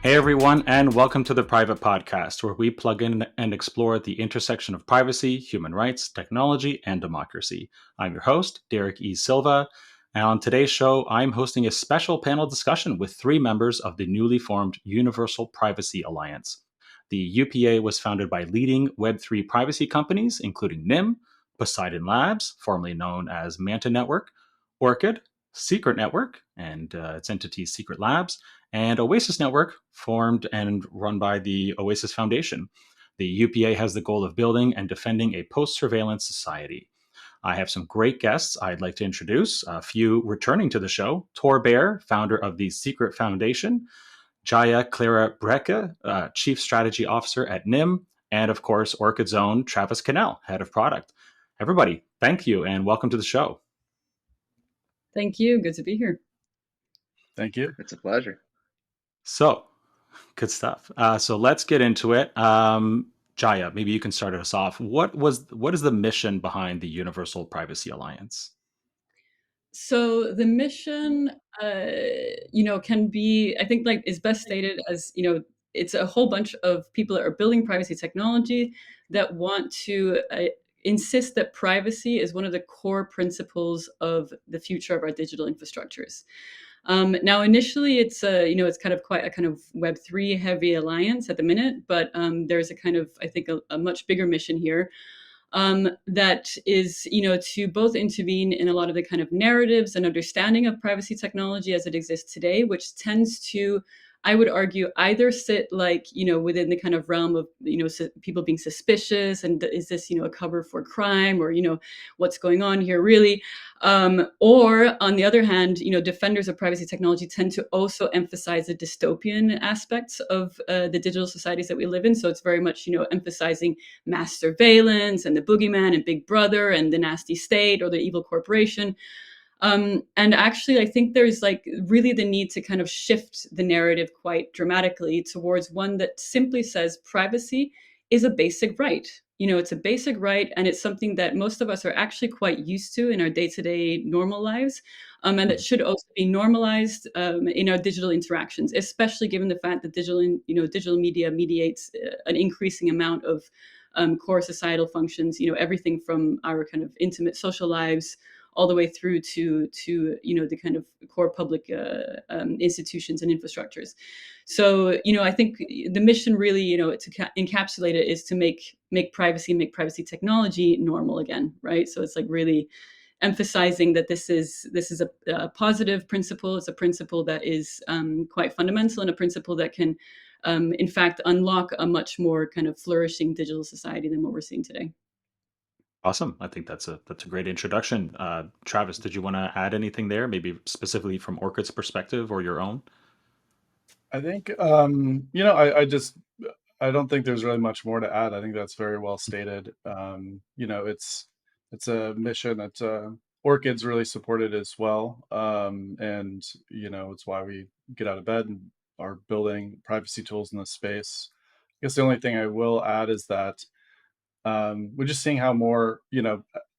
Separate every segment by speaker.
Speaker 1: Hey everyone, and welcome to the Priv8 Podcast, where we plug in and explore the intersection of privacy, human rights, technology, and democracy. I'm your host, Derek E. Silva, and on today's show, I'm hosting a special panel discussion with three members of the newly formed Universal Privacy Alliance. The UPA was founded by leading Web3 privacy companies, including NIM, Poseidon Labs, formerly known as Manta Network, Orchid, Secret Network, and its entities Secret Labs, and Oasis Network, formed and run by the Oasis Foundation. The UPA has the goal of building and defending a post surveillance society. I have some great guests I'd like to introduce. A few returning to the show: Bair, founder of the Secret Foundation; Jaya Brekke, Chief Strategy Officer at NIM; and of course, Orchid's own Travis Cannell, Head of Product. Everybody, thank you and welcome to the show.
Speaker 2: Thank you. Good to be here.
Speaker 3: Thank you.
Speaker 4: It's a pleasure.
Speaker 1: So, good stuff. So let's get into it. Jaya, maybe you can start us off. What is the mission behind the Universal Privacy Alliance?
Speaker 2: So the mission, can be, I think, is best stated as, it's a whole bunch of people that are building privacy technology that want to insist that privacy is one of the core principles of the future of our digital infrastructures. Now, initially, it's kind of quite a kind of Web3 heavy alliance at the minute, but there's a kind of, I think, a much bigger mission here. That is, to both intervene in a lot of the kind of narratives and understanding of privacy technology as it exists today, which tends to, I would argue, either sit within the kind of realm of, people being suspicious and is this, a cover for crime, or, what's going on here really? Or on the other hand, defenders of privacy technology tend to also emphasize the dystopian aspects of the digital societies that we live in. So it's very much, emphasizing mass surveillance and the boogeyman and Big Brother and the nasty state or the evil corporation. And actually, I think there's really the need to kind of shift the narrative quite dramatically towards one that simply says privacy is a basic right. It's a basic right, and it's something that most of us are actually quite used to in our day-to-day normal lives. And it should also be normalized in our digital interactions, especially given the fact that digital media mediates an increasing amount of core societal functions. Everything from our kind of intimate social lives all the way through to the kind of core public institutions and infrastructures. So I think the mission really to encapsulate it is to make privacy technology normal again, right? So it's really emphasizing that this is a positive principle. It's a principle that is quite fundamental, and a principle that can in fact unlock a much more kind of flourishing digital society than what we're seeing today.
Speaker 1: Awesome. I think that's a great introduction. Travis, did you want to add anything there, maybe specifically from Orchid's perspective or your own?
Speaker 3: I think I don't think there's really much more to add. I think that's very well stated. It's a mission that Orchid's really supported as well, and it's why we get out of bed and are building privacy tools in this space. I guess the only thing I will add is that we're just seeing how more,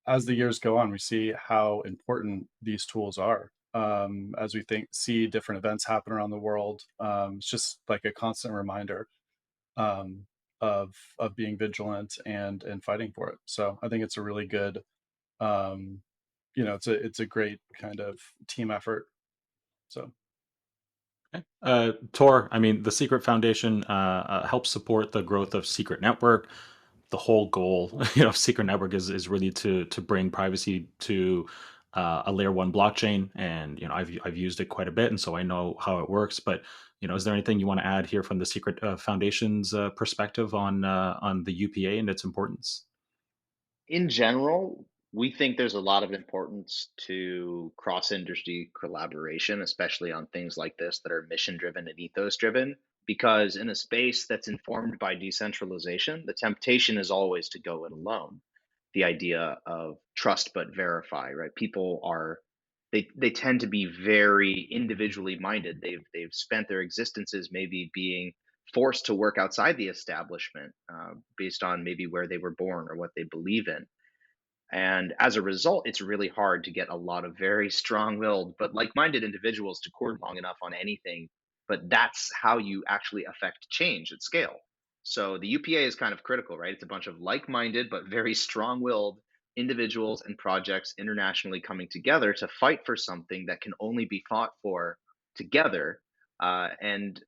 Speaker 3: as the years go on, we see how important these tools are. As we see different events happen around the world, it's just like a constant reminder of being vigilant and fighting for it. So I think it's a really good, it's a great kind of team effort. So.
Speaker 1: Tor, I mean, the Secret Foundation helps support the growth of Secret Network. The whole goal, of Secret Network is really to bring privacy to a layer one blockchain, and I've used it quite a bit, and so I know how it works. But is there anything you want to add here from the Secret Foundation's perspective on the UPA and its importance?
Speaker 4: In general, we think there's a lot of importance to cross-industry collaboration, especially on things like this that are mission-driven and ethos-driven, because in a space that's informed by decentralization, the temptation is always to go it alone. The idea of trust but verify, right? People are they tend to be very individually minded. They've spent their existences maybe being forced to work outside the establishment based on maybe where they were born or what they believe in. And as a result, it's really hard to get a lot of very strong willed but like minded individuals to court long enough on anything but that's how you actually affect change at scale. So the UPA is kind of critical, right? It's a bunch of like-minded but very strong-willed individuals and projects internationally coming together to fight for something that can only be fought for together. And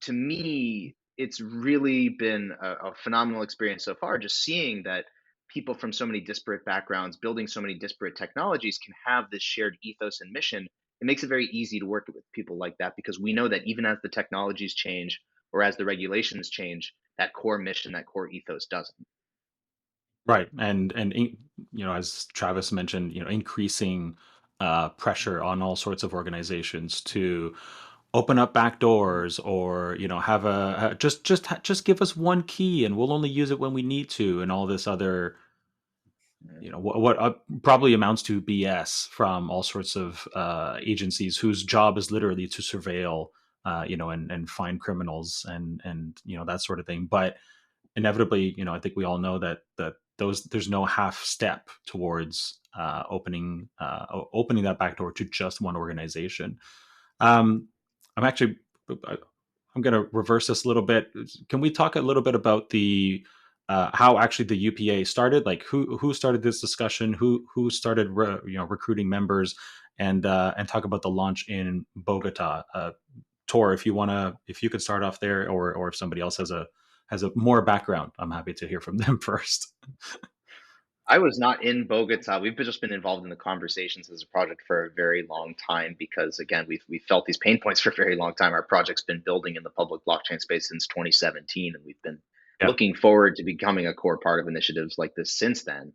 Speaker 4: to me, it's really been a phenomenal experience so far, just seeing that people from so many disparate backgrounds building so many disparate technologies can have this shared ethos and mission. It makes it very easy to work with people like that, because we know that even as the technologies change or as the regulations change, that core mission, that core ethos doesn't.
Speaker 1: Right. As Travis mentioned, increasing pressure on all sorts of organizations to open up back doors, or have just give us one key and we'll only use it when we need to, and all this other what probably amounts to BS from all sorts of agencies whose job is literally to surveil and find criminals and that sort of thing. But inevitably, I think we all know that there's no half step towards opening that back door to just one organization. um I'm actually I'm going to reverse this a little bit. Can we talk a little bit about the how actually the UPA started? Like who started this discussion? Who started recruiting members, and talk about the launch in Bogota. Tor, if you could start off there, or if somebody else has a more background, I'm happy to hear from them first.
Speaker 4: I was not in Bogota. We've just been involved in the conversations as a project for a very long time, because again, we've felt these pain points for a very long time. Our project's been building in the public blockchain space since 2017, and we've been looking forward to becoming a core part of initiatives like this since then.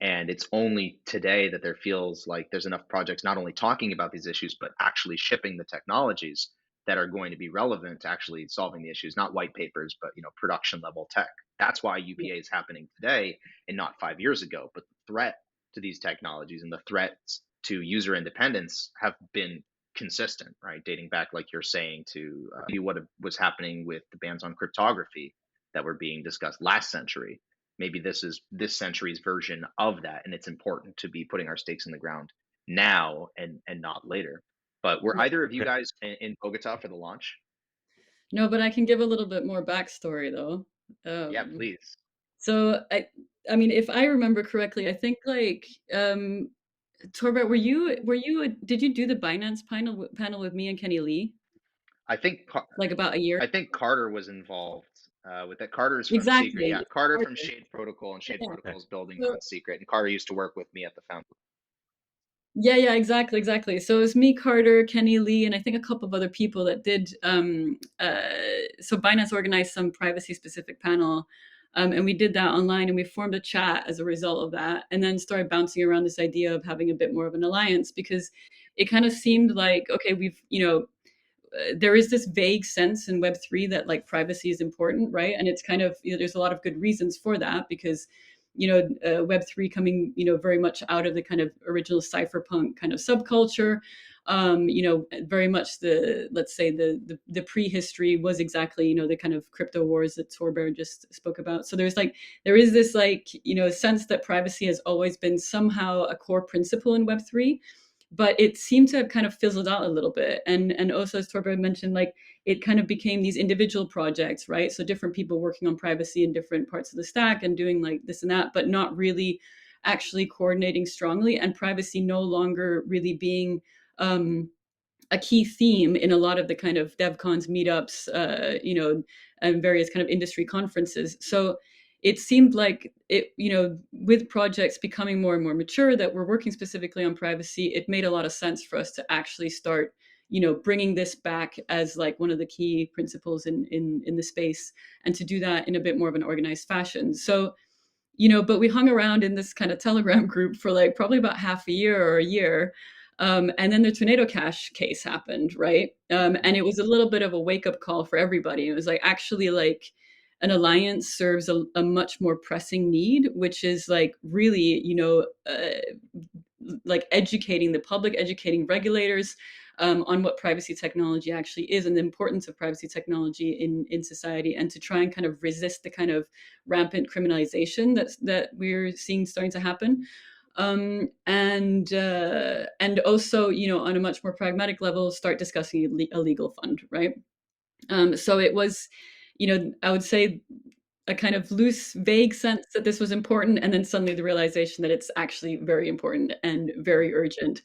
Speaker 4: And it's only today that there feels like there's enough projects not only talking about these issues, but actually shipping the technologies that are going to be relevant to actually solving the issues, not white papers, but production level tech. That's why UPA is happening today and not 5 years ago. But the threat to these technologies and the threats to user independence have been consistent, right? Dating back, like you're saying, to what was happening with the bans on cryptography that were being discussed last century. Maybe this is this century's version of that, and it's important to be putting our stakes in the ground now and not later. But were either of you guys in Bogota for the launch?
Speaker 2: No, but I can give a little bit more backstory though.
Speaker 4: Yeah,
Speaker 2: Um,
Speaker 4: please.
Speaker 2: so I mean, if I remember correctly, I think like Torbert, did you do the Binance panel with me and Kenny Lee
Speaker 4: I think
Speaker 2: like about a year?
Speaker 4: I think Carter was involved with that. Carter's from Secret.
Speaker 2: Exactly.
Speaker 4: Yeah, Carter from
Speaker 2: Carter.
Speaker 4: Shade Protocol, and Shade
Speaker 2: Yeah.
Speaker 4: Protocol is building
Speaker 2: So
Speaker 4: on Secret. And Carter used to work with me at the Foundry.
Speaker 2: yeah, exactly. So it was me, Carter, Kenny Lee, and I think a couple of other people that did. So Binance organized some privacy-specific panel, and we did that online, and we formed a chat as a result of that, and then started bouncing around this idea of having a bit more of an alliance, because it kind of seemed like, okay, there is this vague sense in Web3 that like privacy is important, right? And it's kind of, there's a lot of good reasons for that, because Web3 coming very much out of the kind of original cypherpunk kind of subculture. Very much let's say the prehistory was exactly the kind of crypto wars that Torbear just spoke about. So there is this sense that privacy has always been somehow a core principle in Web3, but it seemed to have kind of fizzled out a little bit. And also, as Torberg mentioned, like it kind of became these individual projects, right? So different people working on privacy in different parts of the stack and doing like this and that, but not really actually coordinating strongly, and privacy no longer really being a key theme in a lot of the kind of DevCons meetups, and various kind of industry conferences. So it seemed like with projects becoming more and more mature that we're working specifically on privacy, it made a lot of sense for us to actually start, bringing this back as like one of the key principles in the space, and to do that in a bit more of an organized fashion. So, but we hung around in this kind of Telegram group for like probably about half a year or a year. And then the Tornado Cash case happened, right? And it was a little bit of a wake-up call for everybody. It was like, actually, like, an alliance serves a much more pressing need, which is like really, like educating the public, educating regulators on what privacy technology actually is, and the importance of privacy technology in society, and to try and kind of resist the kind of rampant criminalization that we're seeing starting to happen. And also, on a much more pragmatic level, start discussing a legal fund, right? So it was, I would say a kind of loose, vague sense that this was important, and then suddenly the realization that it's actually very important and very urgent.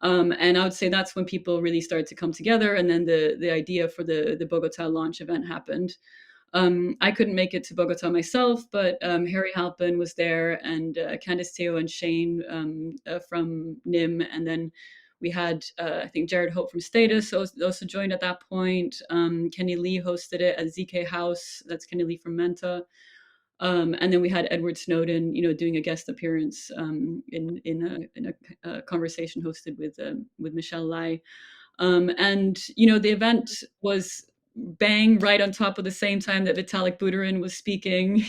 Speaker 2: And I would say that's when people really started to come together, and then the idea for the Bogota launch event happened. I couldn't make it to Bogota myself, but Harry Halpin was there, and Candice Teo and Shane from NIM, and then we had, I think, Jared Hope from Status also joined at that point. Kenny Lee hosted it at ZK House. That's Kenny Lee from Menta. And then we had Edward Snowden, doing a guest appearance in a conversation hosted with Michelle Lai. And the event was bang right on top of the same time that Vitalik Buterin was speaking,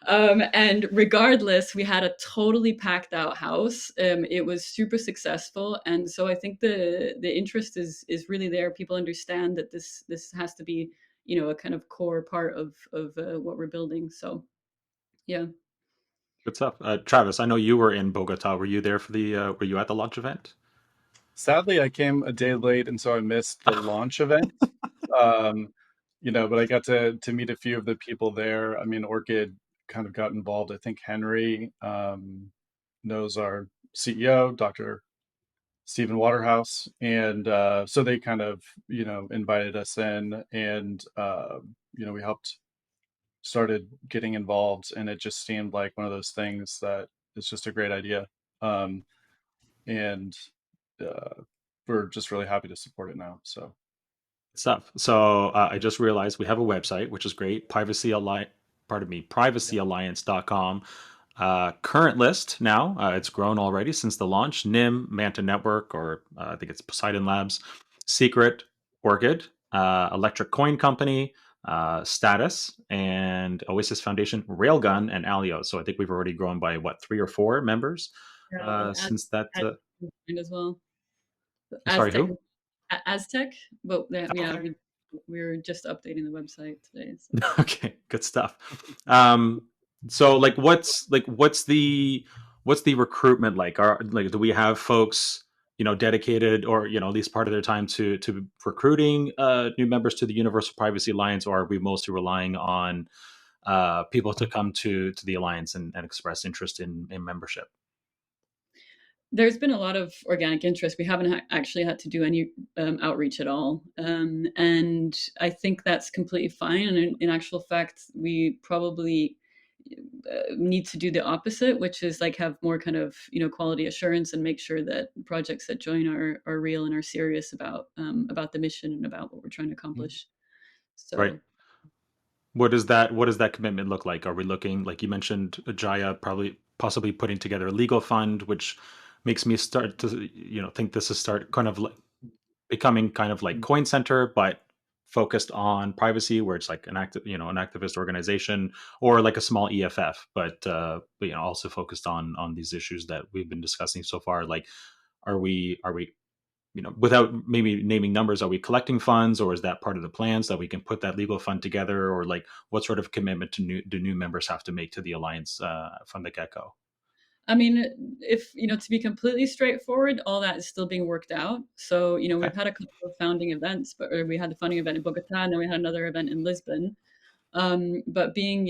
Speaker 2: and regardless, we had a totally packed out house. It was super successful, and so I think the interest is really there. People understand that this has to be a kind of core part of what we're building. So yeah.
Speaker 1: Good stuff. Travis, I know you were in Bogota. Were you there for were you at the launch event?
Speaker 3: Sadly, I came a day late, and so I missed the launch event. But I got to meet a few of the people there. I mean, Orchid kind of got involved. I think Henry knows our CEO, Dr. Stephen Waterhouse, and so they kind of invited us in, and we helped started getting involved, and it just seemed like one of those things that is just a great idea, and we're just really happy to support it now. So
Speaker 1: Stuff. So I just realized we have a website, which is great. Privacyalliance.com. Current list now, it's grown already since the launch. NIM, Manta Network, or I think it's Poseidon Labs, Secret, Orchid, Electric Coin Company, Status, and Oasis Foundation, Railgun, and Alio. So I think we've already grown by 3 or 4 members since that.
Speaker 2: As well.
Speaker 1: Sorry, who?
Speaker 2: Aztec, but yeah,
Speaker 1: Okay.
Speaker 2: we're just updating the website today. So.
Speaker 1: Okay, good stuff. So what's the recruitment like? Do we have folks dedicated, or at least part of their time to recruiting new members to the Universal Privacy Alliance, or are we mostly relying on people to come to the alliance and express interest in membership?
Speaker 2: There's been a lot of organic interest. We haven't actually had to do any outreach at all. And I think that's completely fine. And in actual fact, we probably need to do the opposite, which is have more kind of, quality assurance and make sure that projects that join are real and are serious about the mission and about what we're trying to accomplish. So.
Speaker 1: Right. What does that commitment look like? Are we looking, like you mentioned, Jaya possibly putting together a legal fund, which makes me start to think this is kind of becoming kind of like Coin Center, but focused on privacy, where it's like an activist organization, or like a small EFF, but also focused on these issues that we've been discussing so far. Like, are we without maybe naming numbers, are we collecting funds, or is that part of the plans that we can put that legal fund together, or like what sort of commitment do new members have to make to the alliance from the get-go?
Speaker 2: I mean, if to be completely straightforward, all that is still being worked out. So we've had a couple of founding events, we had the founding event in Bogota, and then we had another event in Lisbon. But being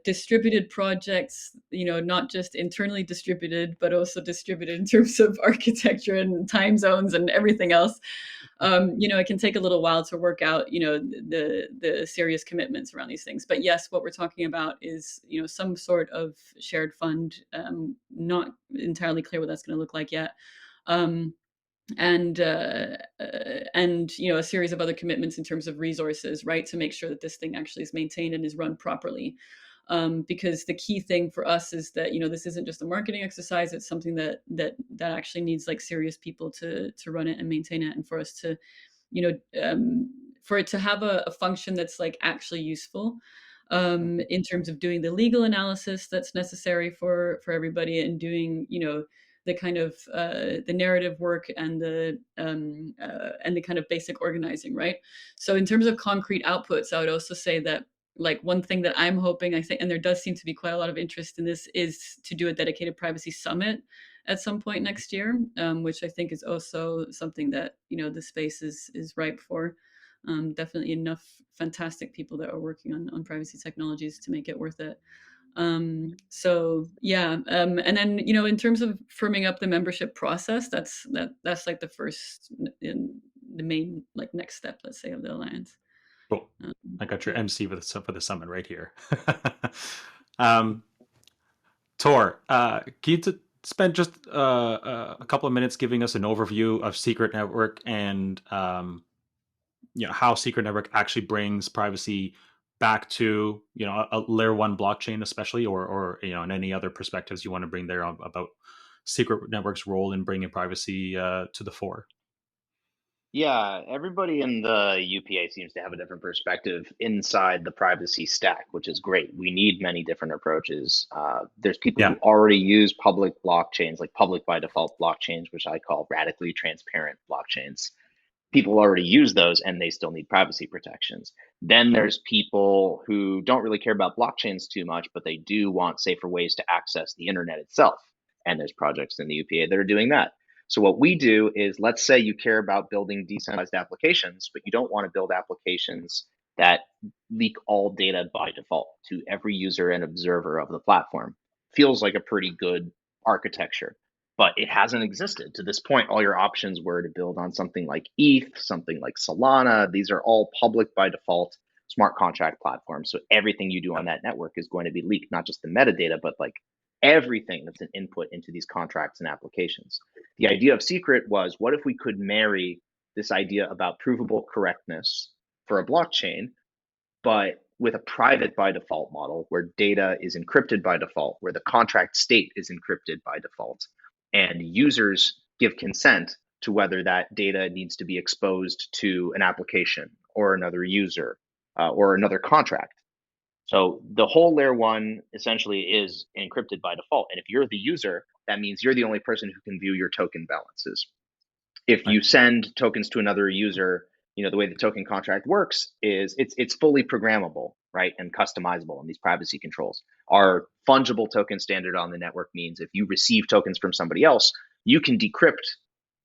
Speaker 2: distributed projects, not just internally distributed, but also distributed in terms of architecture and time zones and everything else, it can take a little while to work out the serious commitments around these things. But yes, what we're talking about is some sort of shared fund. Not entirely clear what that's going to look like yet. And a series of other commitments in terms of resources, right, to make sure that this thing actually is maintained and is run properly. Because the key thing for us is that this isn't just a marketing exercise; it's something that actually needs serious people to run it and maintain it, and for us to for it to have a function that's actually useful. In terms of doing the legal analysis that's necessary for everybody, and doing the kind of the narrative work and the kind of basic organizing, right? So in terms of concrete outputs, I would also say that like one thing that I'm hoping, I think, and there does seem to be quite a lot of interest in this, is to do a dedicated privacy summit at some point next year, which I think is also something that, the space is ripe for. Definitely enough fantastic people that are working on privacy technologies to make it worth it. So yeah, and then in terms of firming up the membership process, that's like the first in the main like next step, let's say, of the alliance.
Speaker 1: Cool. I got your MC for the summit right here. Tor, can you spend just a couple of minutes giving us an overview of Secret Network and how Secret Network actually brings privacy back to a layer one blockchain, especially, or in any other perspectives you want to bring there about Secret Network's role in bringing privacy to the fore?
Speaker 4: Yeah, everybody in the UPA seems to have a different perspective inside the privacy stack, which is great. We need many different approaches. There's people who already use public blockchains, like public by default blockchains, which I call radically transparent blockchains. People already use those and they still need privacy protections. Then there's people who don't really care about blockchains too much, but they do want safer ways to access the internet itself. And there's projects in the UPA that are doing that. So what we do is, let's say you care about building decentralized applications, but you don't want to build applications that leak all data by default to every user and observer of the platform. Feels like a pretty good architecture, but it hasn't existed. To this point, all your options were to build on something like ETH, something like Solana. These are all public by default smart contract platforms. So everything you do on that network is going to be leaked, not just the metadata, but like everything that's an input into these contracts and applications. The idea of Secret was, what if we could marry this idea about provable correctness for a blockchain, but with a private by default model where data is encrypted by default, where the contract state is encrypted by default, and users give consent to whether that data needs to be exposed to an application or another user or another contract. So the whole layer one essentially is encrypted by default. And if you're the user, that means you're the only person who can view your token balances. If you send tokens to another user, the way the token contract works is it's fully programmable, right, and customizable. And these privacy controls are fungible token standard on the network means if you receive tokens from somebody else, you can decrypt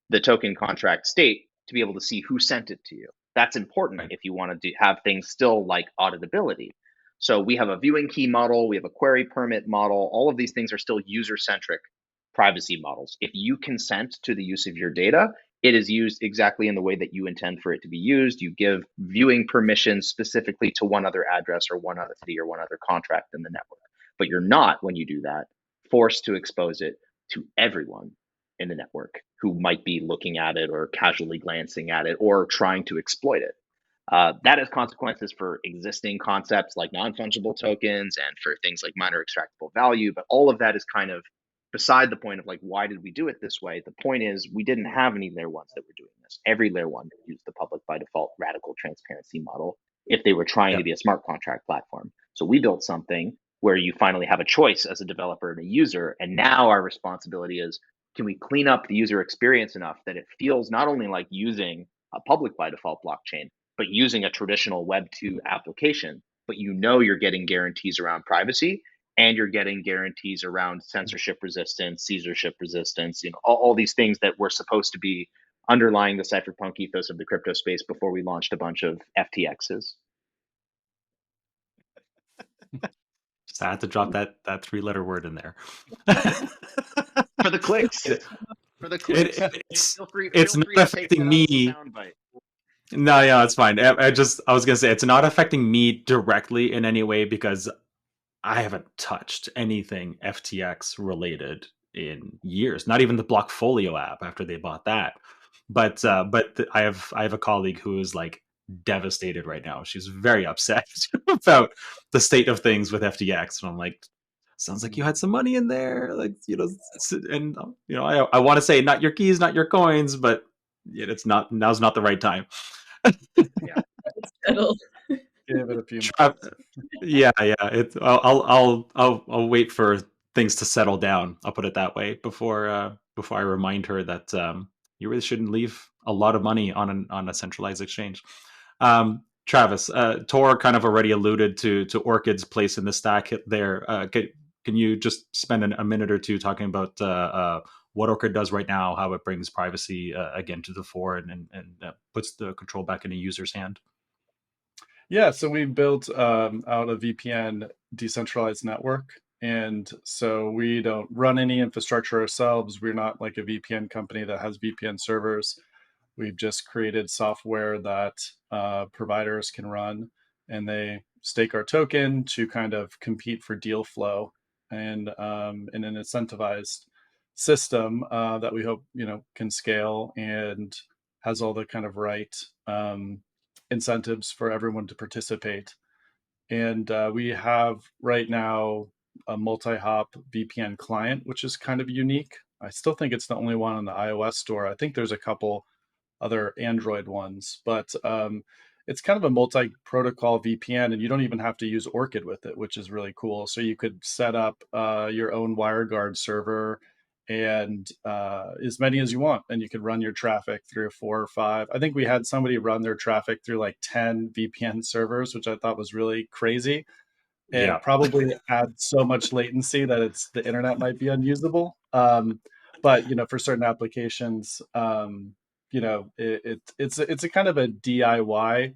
Speaker 4: the token contract state to be able to see who sent it to you. That's important if you want to have things still like auditability. So we have a viewing key model, we have a query permit model. All of these things are still user-centric privacy models. If you consent to the use of your data, it is used exactly in the way that you intend for it to be used. You give viewing permissions specifically to one other address or one other city or one other contract in the network. But you're not, when you do that, forced to expose it to everyone in the network who might be looking at it or casually glancing at it or trying to exploit it. That has consequences for existing concepts like non-fungible tokens and for things like minor extractable value. But all of that is kind of beside the point of like, why did we do it this way? The point is, we didn't have any layer ones that were doing this. Every layer one used the public by default radical transparency model if they were trying to be a smart contract platform. So we built something where you finally have a choice as a developer and a user. And now our responsibility is, can we clean up the user experience enough that it feels not only like using a public by default blockchain, but using a traditional Web 2 application, but you're getting guarantees around privacy and you're getting guarantees around censorship resistance, censorship resistance, all these things that were supposed to be underlying the cypherpunk ethos of the crypto space before we launched a bunch of FTXs.
Speaker 1: Just had to drop that 3-letter word in there.
Speaker 4: For the clicks. For the clicks.
Speaker 1: It's not affecting me. No, yeah, it's fine. I was gonna say it's not affecting me directly in any way because I haven't touched anything FTX related in years. Not even the Blockfolio app after they bought that. But I have a colleague who is like devastated right now. She's very upset about the state of things with FTX, and I'm like, sounds like you had some money in there, like and I want to say not your keys, not your coins, but it's not. Now's not the right time.
Speaker 4: Yeah.
Speaker 3: Give it a few
Speaker 1: months. Yeah. I'll wait for things to settle down. I'll put it that way before I remind her that you really shouldn't leave a lot of money on a centralized exchange. Travis, Tor kind of already alluded to Orchid's place in the stack there. Can you just spend a minute or two talking about what Orchid does right now, how it brings privacy again to the fore, and puts the control back in a user's hand?
Speaker 3: Yeah, so we built out a VPN decentralized network. And so we don't run any infrastructure ourselves. We're not like a VPN company that has VPN servers. We've just created software that providers can run, and they stake our token to kind of compete for deal flow, and in an incentivized system that we hope can scale and has all the kind of right incentives for everyone to participate. And we have right now a multi-hop VPN client, which is kind of unique. I still think it's the only one on the iOS store. I think there's a couple other Android ones, but it's kind of a multi-protocol VPN, and you don't even have to use Orchid with it, which is really cool. So you could set up your own WireGuard server and as many as you want, and you could run your traffic through 4 or 5. I think we had somebody run their traffic through like 10 VPN servers, which I thought was really crazy, and
Speaker 1: Yeah.
Speaker 3: probably add so much latency that the internet might be unusable. But for certain applications, it's a kind of a DIY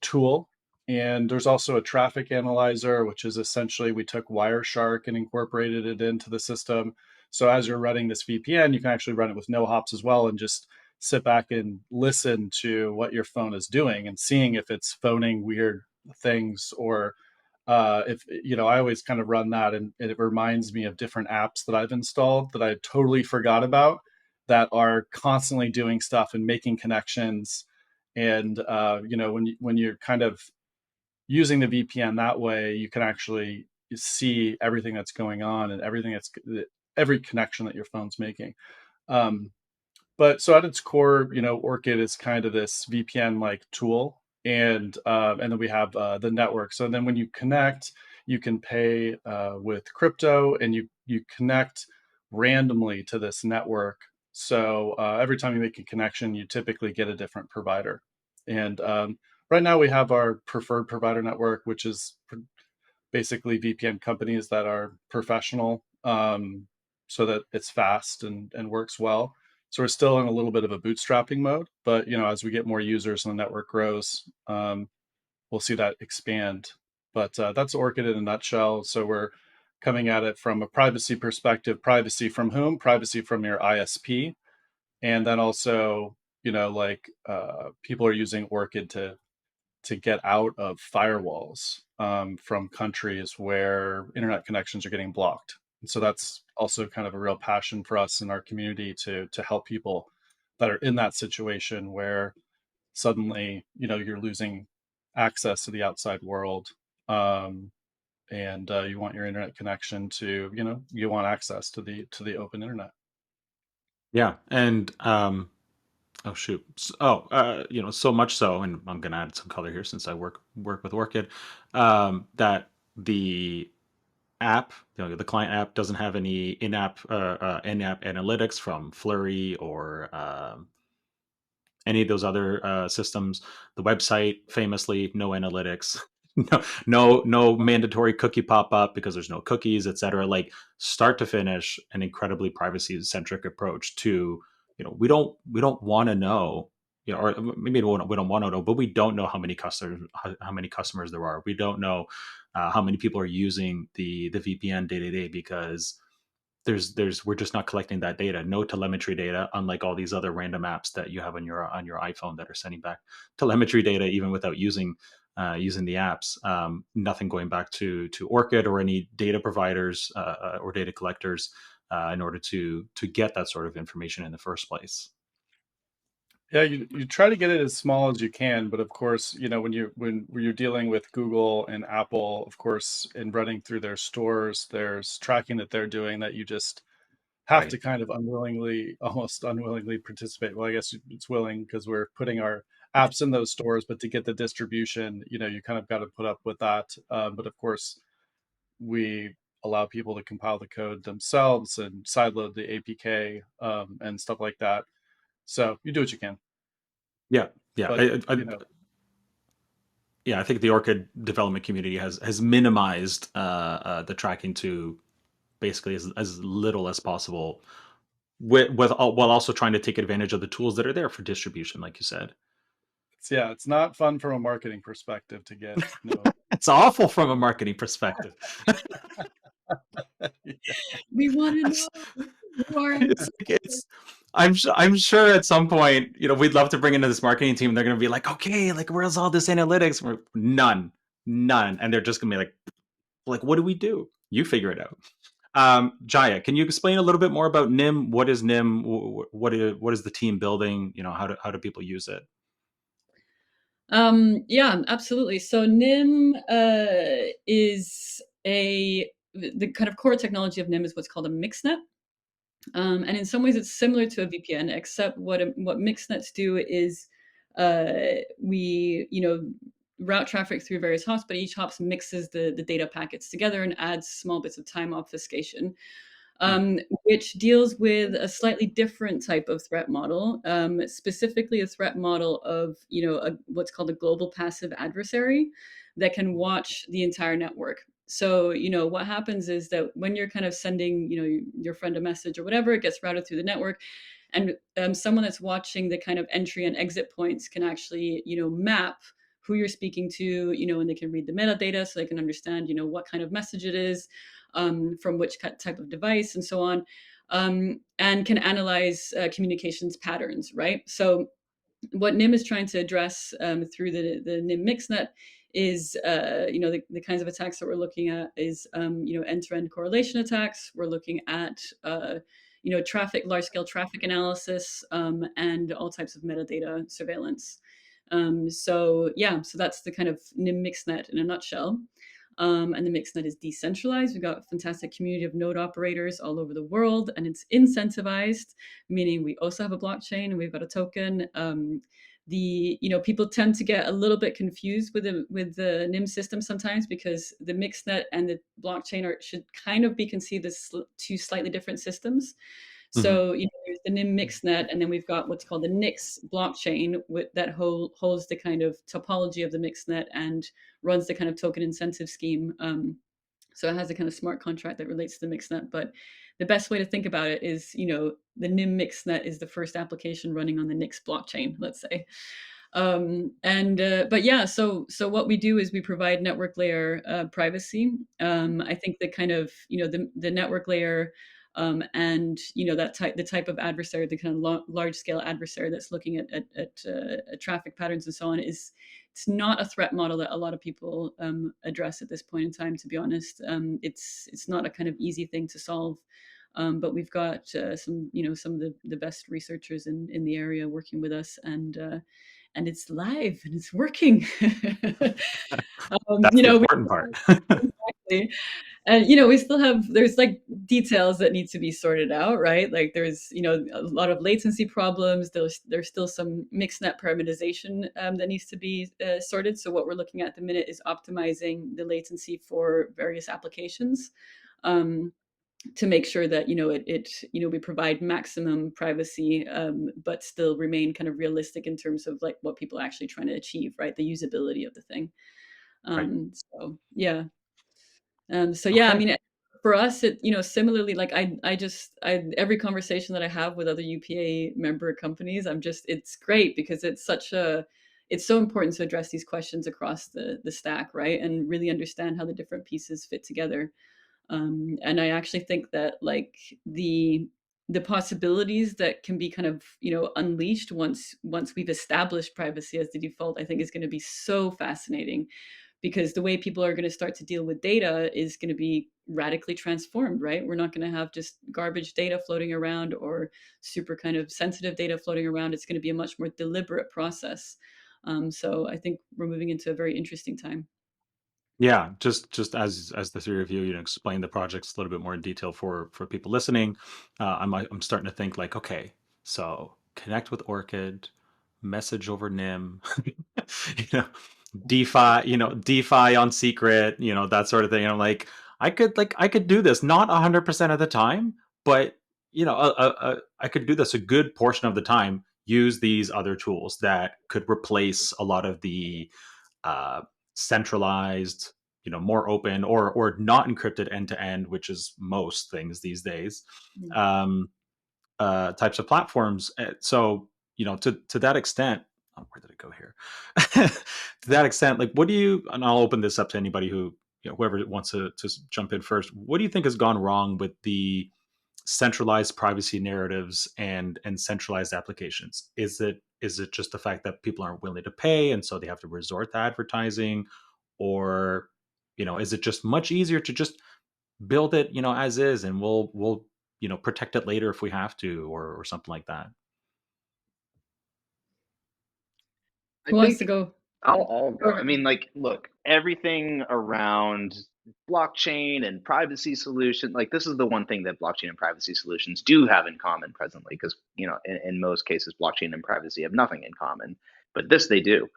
Speaker 3: tool. And there's also a traffic analyzer, which is essentially we took Wireshark and incorporated it into the system. So as you're running this VPN, you can actually run it with no hops as well, and just sit back and listen to what your phone is doing and seeing if it's phoning weird things, or if I always kind of run that, and it reminds me of different apps that I've installed that I totally forgot about, that are constantly doing stuff and making connections. And when you're kind of using the VPN that way, you can actually see everything that's going on and every connection that your phone's making. But so at its core, Orchid is kind of this VPN like tool, and then we have the network. So then when you connect, you can pay with crypto, and you connect randomly to this network. So every time you make a connection, you typically get a different provider. And right now we have our preferred provider network, which is basically VPN companies that are professional, so that it's fast and works well. So we're still in a little bit of a bootstrapping mode, but as we get more users and the network grows, we'll see that expand. But that's Orchid in a nutshell. So we're coming at it from a privacy perspective. Privacy from whom? Privacy from your ISP. And then also, people are using Orchid to get out of firewalls from countries where internet connections are getting blocked. And so that's also kind of a real passion for us in our community to help people that are in that situation where suddenly you're losing access to the outside world, and you want your internet connection to you want access to the open internet.
Speaker 1: Yeah, and oh shoot, so much so, and I'm gonna add some color here since I work with Orchid, that the app, the client app, doesn't have any in-app analytics from Flurry or any of those other systems. The website, famously, no analytics, no mandatory cookie pop up because there's no cookies, etc. Like start to finish, an incredibly privacy centric approach to, we don't want to know, or maybe we don't want to know, but we don't know how many customers there are. We don't know how many people are using the VPN day to day, because we're just not collecting that data. No telemetry data, unlike all these other random apps that you have on your iPhone that are sending back telemetry data even without using the apps. Nothing going back to Orchid or any data providers or data collectors in order to get that sort of information in the first place.
Speaker 3: Yeah, you try to get it as small as you can, but of course, when you're dealing with Google and Apple, of course, in running through their stores, there's tracking that they're doing that you just have
Speaker 1: Right.
Speaker 3: to kind of almost unwillingly participate. Well, I guess it's willing because we're putting our apps in those stores, but to get the distribution, you kind of got to put up with that. But of course, we allow people to compile the code themselves and sideload the APK and stuff like that. So you do what you can.
Speaker 1: Yeah.
Speaker 3: But
Speaker 1: Yeah, I think the Orchid development community has minimized the tracking to basically as little as possible, while also trying to take advantage of the tools that are there for distribution, like you said.
Speaker 3: It's not fun from a marketing perspective to get no.
Speaker 1: It's awful from a marketing perspective.
Speaker 2: We want to know who are
Speaker 1: It's I'm sure at some point, we'd love to bring into this marketing team. They're going to be like, okay, like where's all this analytics? None, and they're just going to be like, what do we do? You figure it out. Jaya, can you explain a little bit more about NIM? What is NIM? What is the team building? How do people use it?
Speaker 2: Yeah, absolutely. So NIM is the kind of core technology of NIM is what's called a mixnet. And in some ways, it's similar to a VPN, except what mixnets do is we route traffic through various hops, but each hops mixes the data packets together and adds small bits of time obfuscation, which deals with a slightly different type of threat model, specifically a threat model of what's called a global passive adversary that can watch the entire network. So what happens is that when you're kind of sending your friend a message or whatever, it gets routed through the network, and someone that's watching the kind of entry and exit points can actually map who you're speaking to, and they can read the metadata so they can understand what kind of message it is, from which type of device and so on, and can analyze communications patterns, right? So what NIM is trying to address through the NIM mixnet is, the kinds of attacks that we're looking at is, end-to-end correlation attacks. We're looking at, large-scale traffic analysis, and all types of metadata surveillance. So that's the kind of NIM mixnet in a nutshell. And the mixnet is decentralized. We've got a fantastic community of node operators all over the world, and it's incentivized, meaning we also have a blockchain and we've got a token. People tend to get a little bit confused with the NIM system sometimes, because the mixnet and the blockchain should kind of be conceived as two slightly different systems. So there's the NIM mixnet, and then we've got what's called the NIX blockchain that holds the kind of topology of the mixnet and runs the kind of token incentive scheme. So it has a kind of smart contract that relates to the mixnet. But the best way to think about it is, the NIM mixnet is the first application running on the NIX blockchain, let's say. So what we do is we provide network layer privacy. I think the kind of the network layer, and the type of adversary, the kind of large scale adversary that's looking at traffic patterns and so on, it's not a threat model that a lot of people address at this point in time. To be honest, it's not a kind of easy thing to solve. But we've got some of the best researchers in the area working with us, and it's live and it's working.
Speaker 1: That's the important part.
Speaker 2: Exactly. And we still there's like details that need to be sorted out, right? Like there's a lot of latency problems. There's still some mixnet parameterization that needs to be sorted. So what we're looking at the minute is optimizing the latency for various applications, to make sure that we provide maximum privacy, but still remain kind of realistic in terms of like what people are actually trying to achieve, right? The usability of the thing.
Speaker 1: Right.
Speaker 2: So yeah. I
Speaker 1: Okay.
Speaker 2: mean, for us, it similarly, like every conversation that I have with other UPA member companies, it's great because it's so important to address these questions across the stack, right? And really understand how the different pieces fit together. And I actually think that like the possibilities that can be kind of unleashed once we've established privacy as the default, I think is going to be so fascinating, because the way people are going to start to deal with data is going to be radically transformed, right? We're not going to have just garbage data floating around or super kind of sensitive data floating around. It's going to be a much more deliberate process. So I think we're moving into a very interesting time.
Speaker 1: Yeah, just as the three of you, explain the projects a little bit more in detail for people listening. I'm starting to think like, okay, so connect with Orchid, message over NIM, you know, DeFi on secret, that sort of thing. And I'm like, I could do this, not 100% of the time, but I could do this a good portion of the time. Use these other tools that could replace a lot of the centralized, more open or not encrypted end to end, which is most things these days, types of platforms. So, to that extent, where did it go here? To that extent, like, what do you, and I'll open this up to anybody who, whoever wants to jump in first. What do you think has gone wrong with the centralized privacy narratives and centralized applications? Is it just the fact that people aren't willing to pay and so they have to resort to advertising, or is it just much easier to just build it as is, and we'll protect it later if we have to, or something like that?
Speaker 2: Who wants to go?
Speaker 4: I'll go. I mean, like, look, everything around blockchain and privacy solution, like, this is the one thing that blockchain and privacy solutions do have in common presently, because, in most cases, blockchain and privacy have nothing in common, but this they do.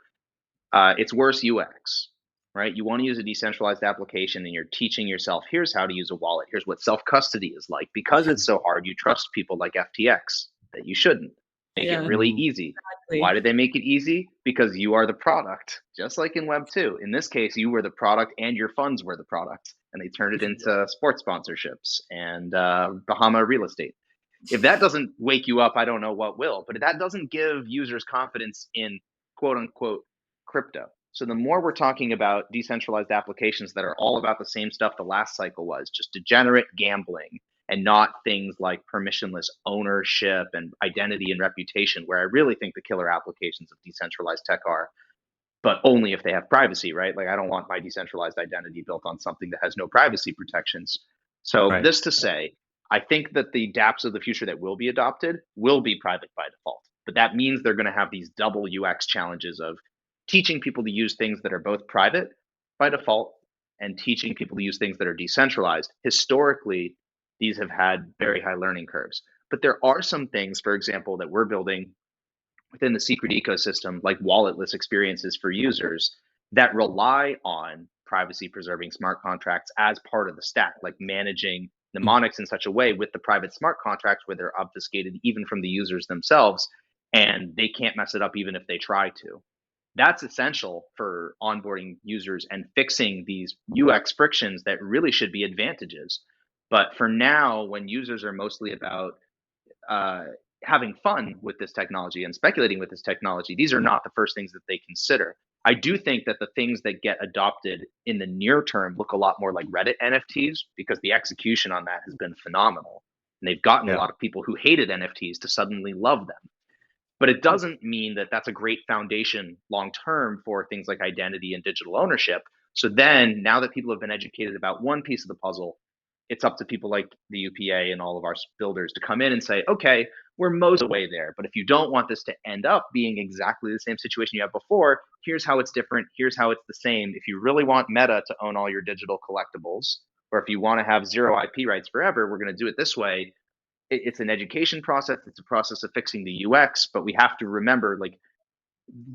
Speaker 4: It's worse UX, right? You want to use a decentralized application and you're teaching yourself, here's how to use a wallet. Here's what self-custody is like. Because it's so hard, you trust people like FTX that you shouldn't. Make it really easy. Exactly. Why did they make it easy? Because you are the product, just like in Web 2. In this case, you were the product and your funds were the product, and they turned it into sports sponsorships and Bahama real estate. If that doesn't wake you up, I don't know what will. But that doesn't give users confidence in quote unquote crypto. So the more we're talking about decentralized applications that are all about the same stuff the last cycle was, just degenerate gambling, and not things like permissionless ownership and identity and reputation, where I really think the killer applications of decentralized tech are, but only if they have privacy, right? Like, I don't want my decentralized identity built on something that has no privacy protections. So this to say, I think that the dApps of the future that will be adopted will be private by default, but that means they're going to have these double UX challenges of teaching people to use things that are both private by default and teaching people to use things that are decentralized. Historically, these have had very high learning curves. But there are some things, for example, that we're building within the secret ecosystem, like walletless experiences for users, that rely on privacy preserving smart contracts as part of the stack, like managing mnemonics in such a way with the private smart contracts where they're obfuscated even from the users themselves, and they can't mess it up even if they try to. That's essential for onboarding users and fixing these UX frictions that really should be advantages. But for now, when users are mostly about having fun with this technology and speculating with this technology, these are not the first things that they consider. I do think that the things that get adopted in the near term look a lot more like Reddit NFTs, because the execution on that has been phenomenal. And they've gotten a lot of people who hated NFTs to suddenly love them. But it doesn't mean that that's a great foundation long term for things like identity and digital ownership. So then, now that people have been educated about one piece of the puzzle, it's up to people like the UPA and all of our builders to come in and say, okay, we're most of the way there, but if you don't want this to end up being exactly the same situation you had before, here's how it's different. Here's how it's the same. If you really want Meta to own all your digital collectibles, or if you want to have zero IP rights forever, we're going to do it this way. It's an education process. It's a process of fixing the UX, but we have to remember, like,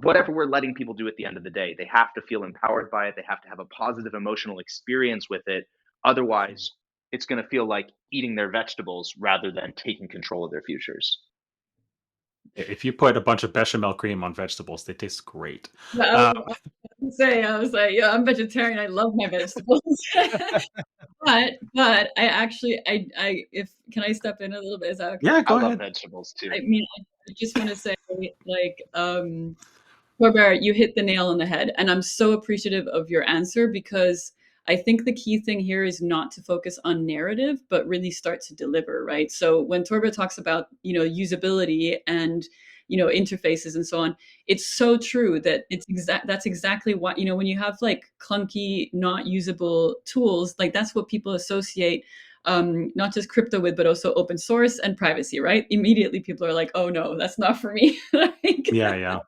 Speaker 4: whatever we're letting people do at the end of the day, they have to feel empowered by it. They have to have a positive emotional experience with it. Otherwise, it's going to feel like eating their vegetables rather than taking control of their futures.
Speaker 1: If you put a bunch of bechamel cream on vegetables, they taste great.
Speaker 2: I was like, yeah, I'm vegetarian. I love my vegetables. but I actually, can I step in a little bit? Is that okay?
Speaker 1: Yeah, go ahead.
Speaker 4: I love vegetables too.
Speaker 2: I mean, I just want to say, like, Bair, you hit the nail on the head, and I'm so appreciative of your answer, because I think the key thing here is not to focus on narrative, but really start to deliver, right? So when Torbe talks about, usability and, interfaces and so on, it's so true that that's exactly what, when you have like clunky, not usable tools, like that's what people associate not just crypto with, but also open source and privacy, right? Immediately people are like, oh no, that's not for me.
Speaker 1: Yeah.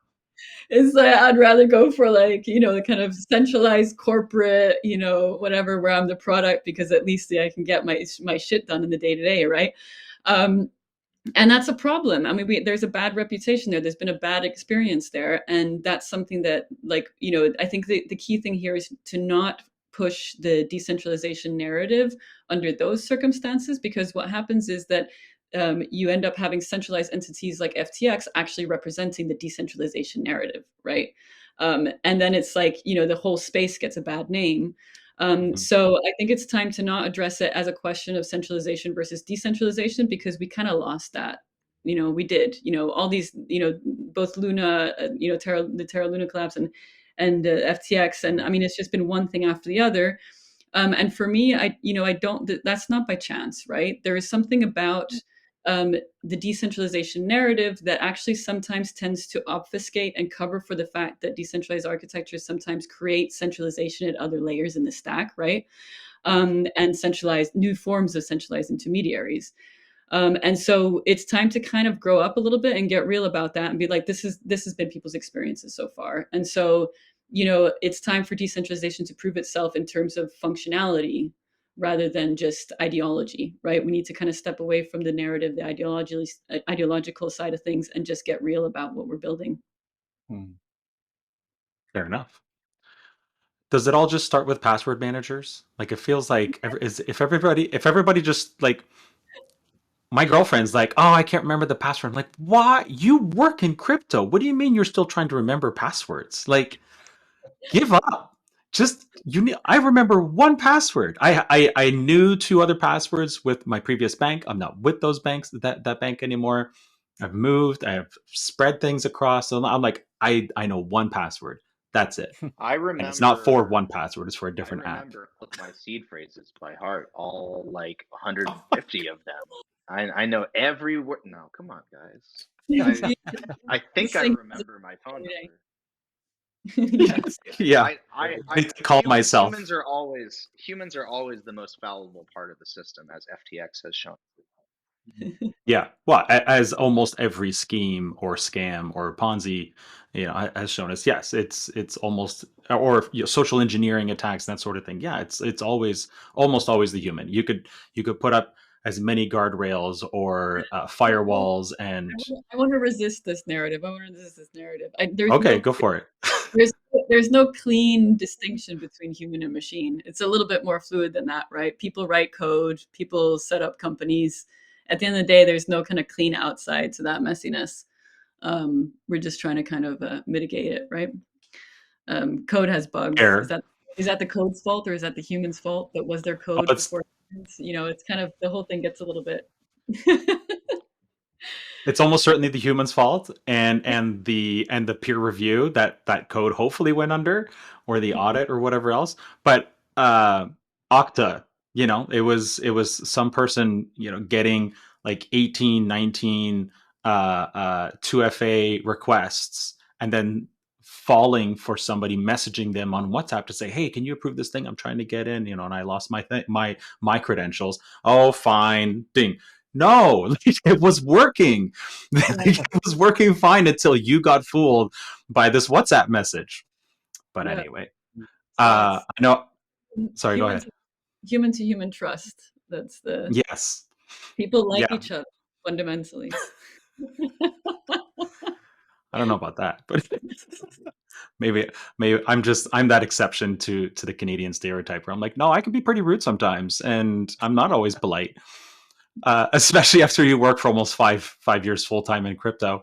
Speaker 2: It's like, I'd rather go for like, the kind of centralized corporate, whatever, where I'm the product, because at least I can get my shit done in the day-to-day, right? And that's a problem. I mean, there's a bad reputation there. There's been a bad experience there. And that's something that, like, I think the key thing here is to not push the decentralization narrative under those circumstances, because what happens is that you end up having centralized entities like FTX actually representing the decentralization narrative, right? And then it's like, the whole space gets a bad name. So I think it's time to not address it as a question of centralization versus decentralization, because we kind of lost that. We did, all these, both Luna, the Terra Luna collapse and FTX. And I mean, it's just been one thing after the other. And for me, I don't, that's not by chance, right? There is something about the decentralization narrative that actually sometimes tends to obfuscate and cover for the fact that decentralized architectures sometimes create centralization at other layers in the stack, right? And centralized new forms of centralized intermediaries. And so it's time to kind of grow up a little bit and get real about that and be like, this has been people's experiences so far. And so, it's time for decentralization to prove itself in terms of functionality rather than just ideology, right? We need to kind of step away from the narrative, the ideological side of things, and just get real about what we're building.
Speaker 1: Fair enough. Does it all just start with password managers? Like, it feels like if everybody just like, my girlfriend's like, oh, I can't remember the password. I'm like, why? You work in crypto. What do you mean you're still trying to remember passwords? Like, give up. Just I remember one password. I knew 2 other passwords with my previous bank. I'm not with those banks, that bank anymore. I've moved. I have spread things across. So I'm like, I know one password. That's it.
Speaker 4: I remember,
Speaker 1: and it's not for one password. It's for a different app.
Speaker 4: I remember my seed phrases by heart, all like 150 of them. I know every word. No, come on, guys. I think I remember my phone number.
Speaker 1: Yes. Yeah.
Speaker 4: I
Speaker 1: need to call myself.
Speaker 4: Humans are always the most fallible part of the system, as FTX has shown.
Speaker 1: Yeah, well, as almost every scheme or scam or Ponzi, has shown us. Yes, it's almost, or social engineering attacks and that sort of thing. Yeah, it's always, almost always the human. You could put up as many guardrails or firewalls, and
Speaker 2: I want to resist this narrative.
Speaker 1: Okay, go for it.
Speaker 2: There's no clean distinction between human and machine. It's a little bit more fluid than that, right? People write code, people set up companies. At the end of the day, there's no kind of clean outside to that messiness. We're just trying to kind of mitigate it, right? Code has bugs. Is that the code's fault, or is that the human's fault? That was their code before? It's kind of, the whole thing gets a little bit.
Speaker 1: It's almost certainly the human's fault, and the peer review that code hopefully went under, or the audit or whatever else. But Okta, it was some person, getting like 18, 19 2FA requests, and then falling for somebody messaging them on WhatsApp to say, hey, can you approve this thing I'm trying to get in, and I lost my credentials. Oh, fine. Ding. No, it was working. It was working fine until you got fooled by this WhatsApp message. But anyway, I know. Sorry, go ahead.
Speaker 2: Human to human trust. That's the.
Speaker 1: Yes.
Speaker 2: People like each other fundamentally.
Speaker 1: I don't know about that, but maybe I'm that exception to the Canadian stereotype where I'm like, no, I can be pretty rude sometimes, and I'm not always polite. Especially after you work for almost five years full time in crypto.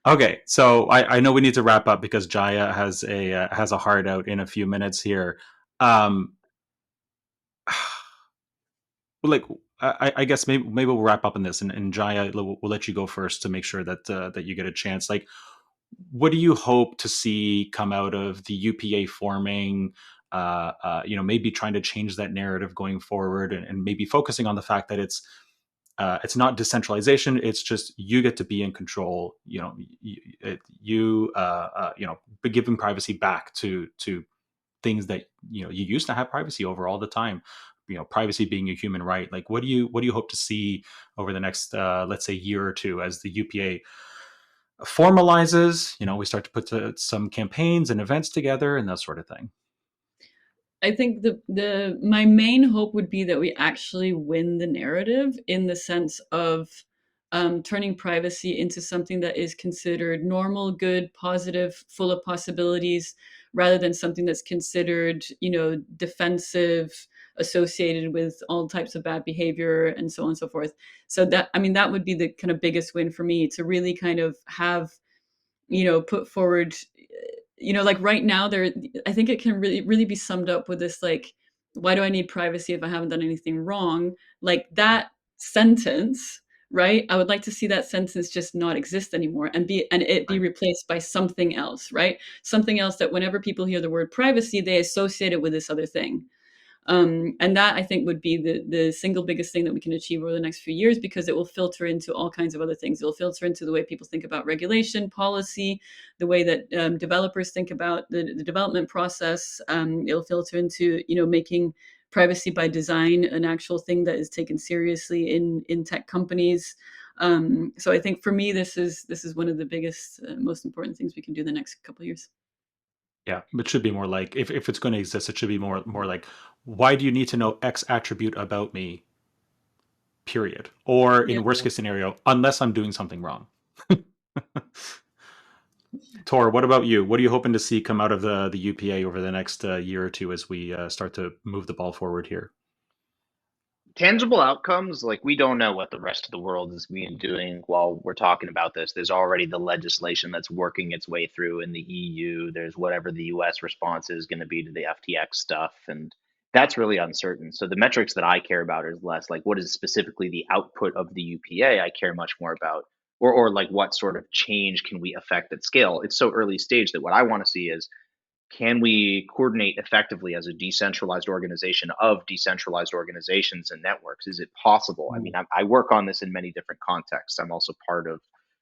Speaker 1: Okay, so I know we need to wrap up because Jaya has a hard out in a few minutes here. Like, I guess maybe we'll wrap up in this, and Jaya, we'll let you go first to make sure that you get a chance. Like, what do you hope to see come out of the UPA forming? Maybe trying to change that narrative going forward, and maybe focusing on the fact that it's not decentralization. It's just you get to be in control. Giving privacy back to things that you used to have privacy over all the time. Privacy being a human right. Like, what do you hope to see over the next let's say year or two as the UPA formalizes? We start to put some campaigns and events together and that sort of thing.
Speaker 2: I think my main hope would be that we actually win the narrative, in the sense of turning privacy into something that is considered normal, good, positive, full of possibilities, rather than something that's considered, defensive, associated with all types of bad behavior, and so on and so forth. So that would be the kind of biggest win for me, to really kind of have put forward, like right now I think it can really be summed up with this, like, why do I need privacy if I haven't done anything wrong? Like that sentence, right? I would like to see that sentence just not exist anymore and be replaced by something else, right? Something else that whenever people hear the word privacy, they associate it with this other thing. And that, I think, would be the single biggest thing that we can achieve over the next few years, because it will filter into all kinds of other things. It will filter into the way people think about regulation, policy, the way that developers think about the development process. It'll filter into, making privacy by design an actual thing that is taken seriously in tech companies. So I think for me, this is one of the biggest, most important things we can do the next couple of years.
Speaker 1: Yeah, it should be more like, if it's going to exist, it should be more like, why do you need to know X attribute about me? Period. Or in worst case scenario, unless I'm doing something wrong. Tor, what about you? What are you hoping to see come out of the UPA over the next year or two as we start to move the ball forward here?
Speaker 4: Tangible outcomes, like we don't know what the rest of the world is being doing while we're talking about this. There's already the legislation that's working its way through in the EU. There's whatever the US response is going to be to the FTX stuff, and that's really uncertain. So the metrics that I care about is less like what is specifically the output of the UPA. I care much more about, or like what sort of change can we affect at scale. It's so early stage that what I want to see is, can we coordinate effectively as a decentralized organization of decentralized organizations and networks? Is it possible? I mean, I work on this in many different contexts. I'm also part of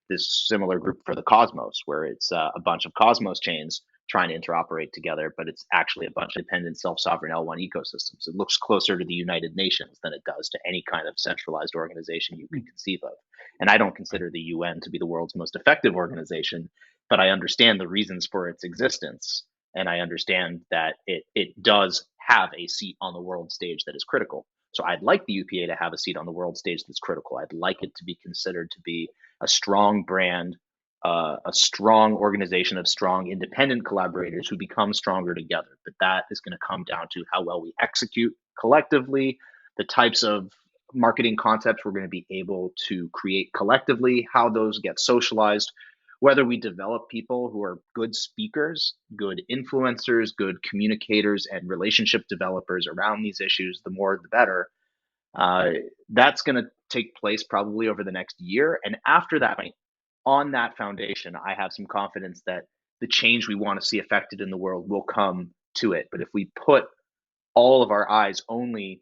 Speaker 4: this similar group for the Cosmos, where it's a bunch of Cosmos chains trying to interoperate together, but it's actually a bunch of independent self-sovereign L1 ecosystems. It looks closer to the United Nations than it does to any kind of centralized organization you can conceive of. And I don't consider the UN to be the world's most effective organization, but I understand the reasons for its existence. And I understand that it does have a seat on the world stage that is critical. So I'd like the UPA to have a seat on the world stage that's critical. I'd like it to be considered to be a strong brand, a strong organization of strong independent collaborators who become stronger together. But that is going to come down to how well we execute collectively, the types of marketing concepts we're going to be able to create collectively, how those get socialized, whether we develop people who are good speakers, good influencers, good communicators, and relationship developers around these issues, the more the better. That's going to take place probably over the next year. And after that, on that foundation, I have some confidence that the change we want to see affected in the world will come to it. But if we put all of our eyes only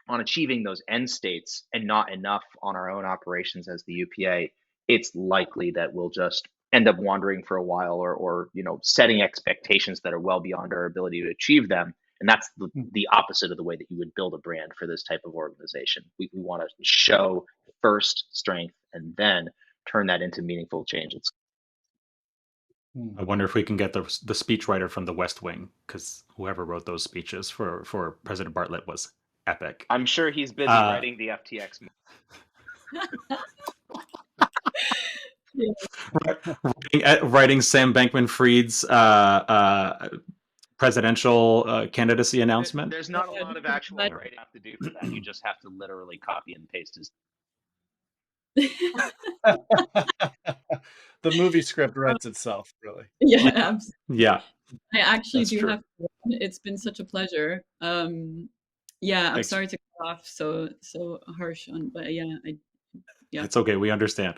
Speaker 4: on achieving those end states and not enough on our own operations as the UPA, it's likely that we'll just end up wandering for a while, or setting expectations that are well beyond our ability to achieve them. And that's the opposite of the way that you would build a brand for this type of organization. We want to show first strength and then turn that into meaningful changes.
Speaker 1: I wonder if we can get the speechwriter from the West Wing, because whoever wrote those speeches for President Bartlett was epic.
Speaker 4: I'm sure he's busy writing the FTX.
Speaker 1: Writing Sam Bankman-Fried's presidential candidacy announcement.
Speaker 4: There's not a lot of actual writing you have to do for that. You just have to literally copy and paste his.
Speaker 3: The movie script writes itself, really.
Speaker 2: Yeah, absolutely.
Speaker 1: Yeah,
Speaker 2: I actually
Speaker 1: That's
Speaker 2: do
Speaker 1: true.
Speaker 2: have to run. It's been such a pleasure. Yeah, I'm
Speaker 1: Thanks.
Speaker 2: sorry to cut off so harsh on, but yeah,
Speaker 1: It's okay. We understand.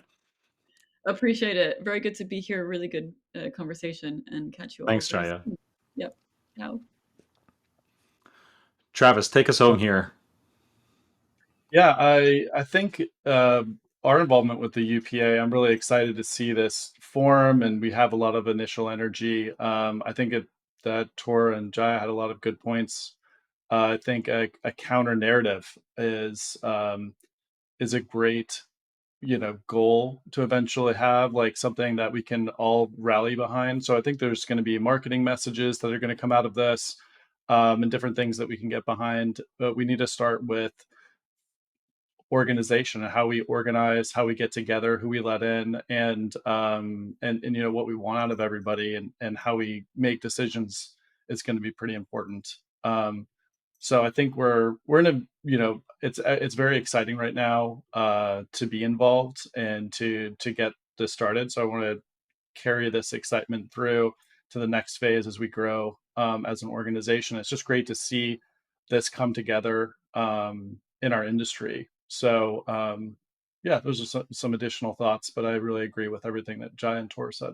Speaker 2: appreciate it. Very good to be here. Really good conversation, and catch you all.
Speaker 1: Thanks,
Speaker 2: very
Speaker 1: Jaya.
Speaker 2: soon. Yep. Ciao.
Speaker 1: Travis, take us home here.
Speaker 3: Yeah, I think our involvement with the UPA, I'm really excited to see this form, and we have a lot of initial energy. I think that Tor and Jaya had a lot of good points. I think a counter narrative is a great goal to eventually have, like something that we can all rally behind. So I think there's going to be marketing messages that are going to come out of this, and different things that we can get behind. But we need to start with organization and how we organize, how we get together, who we let in, and what we want out of everybody, and how we make decisions is going to be pretty important. So I think we're in a it's very exciting right now to be involved and to get this started. So I want to carry this excitement through to the next phase as we grow as an organization. It's just great to see this come together in our industry. So yeah, those are some additional thoughts, but I really agree with everything that Jaya and Tor said.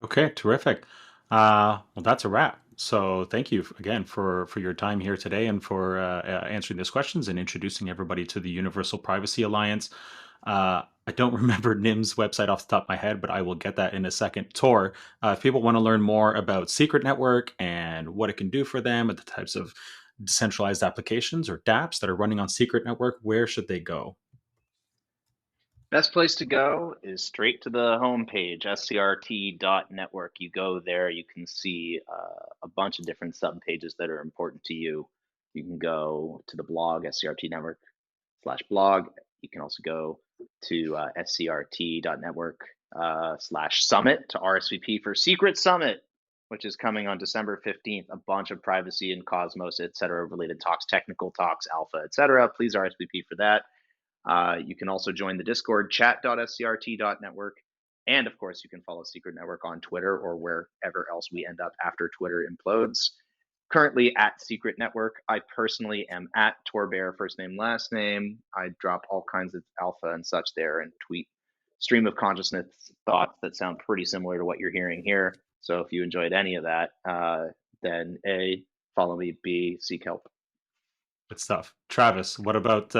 Speaker 1: Okay, terrific. Well, that's a wrap. So thank you again for your time here today and for answering these questions and introducing everybody to the Universal Privacy Alliance. I don't remember NIM's website off the top of my head, but I will get that in a second. Tor, if people want to learn more about Secret Network and what it can do for them and the types of decentralized applications or dApps that are running on Secret Network, where should they go?
Speaker 4: Best place to go is straight to the homepage, scrt.network. You go there, you can see a bunch of different subpages that are important to you. You can go to the blog, SCRT Network/blog. You can also go to scrt.network/summit to RSVP for Secret Summit, which is coming on December 15th. A bunch of privacy and Cosmos, et cetera, related talks, technical talks, alpha, et cetera. Please RSVP for that. You can also join the Discord, chat.scrt.network. And of course, you can follow Secret Network on Twitter or wherever else we end up after Twitter implodes. Currently at Secret Network, I personally am at Bair, first name, last name. I drop all kinds of alpha and such there and tweet stream of consciousness thoughts that sound pretty similar to what you're hearing here. So if you enjoyed any of that, then A, follow me, B, seek help.
Speaker 1: Good stuff. Travis, what about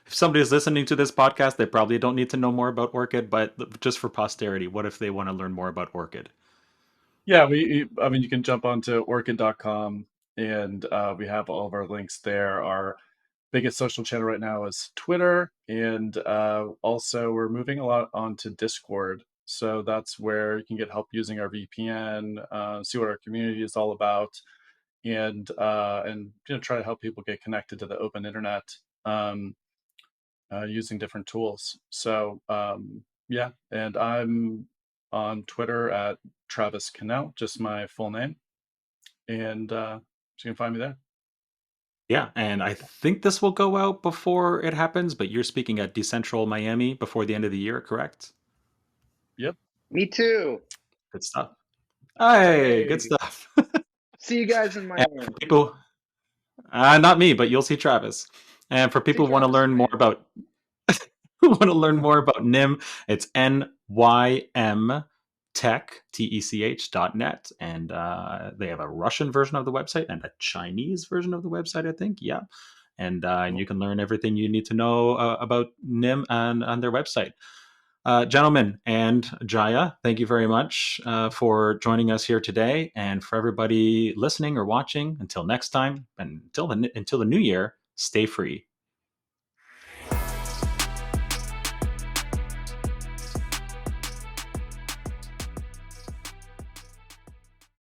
Speaker 1: if somebody is listening to this podcast, they probably don't need to know more about Orchid, but just for posterity, what if they want to learn more about Orchid?
Speaker 3: Yeah, I mean, you can jump onto orchid.com and we have all of our links there. Our biggest social channel right now is Twitter, and also we're moving a lot onto Discord. So that's where you can get help using our VPN, see what our community is all about, and try to help people get connected to the open internet using different tools. So yeah, and I'm on Twitter at Travis Cannell, just my full name, and so you can find me there.
Speaker 1: Yeah, and I think this will go out before it happens, but you're speaking at Decentral Miami before the end of the year, correct?
Speaker 3: Yep.
Speaker 4: Me too.
Speaker 1: Good stuff. Hey, good
Speaker 3: Hey.
Speaker 1: stuff.
Speaker 4: See you guys in
Speaker 1: And
Speaker 4: Miami.
Speaker 1: for people, not me, but you'll see Travis. And for people who want to learn more about NIM, it's NYM tech.net, and they have a Russian version of the website and a Chinese version of the website, I think. Yeah, and you can learn everything you need to know about NIM on their website. Gentlemen and Jaya, thank you very much for joining us here today, and for everybody listening or watching. Until next time, and until the new year, stay free.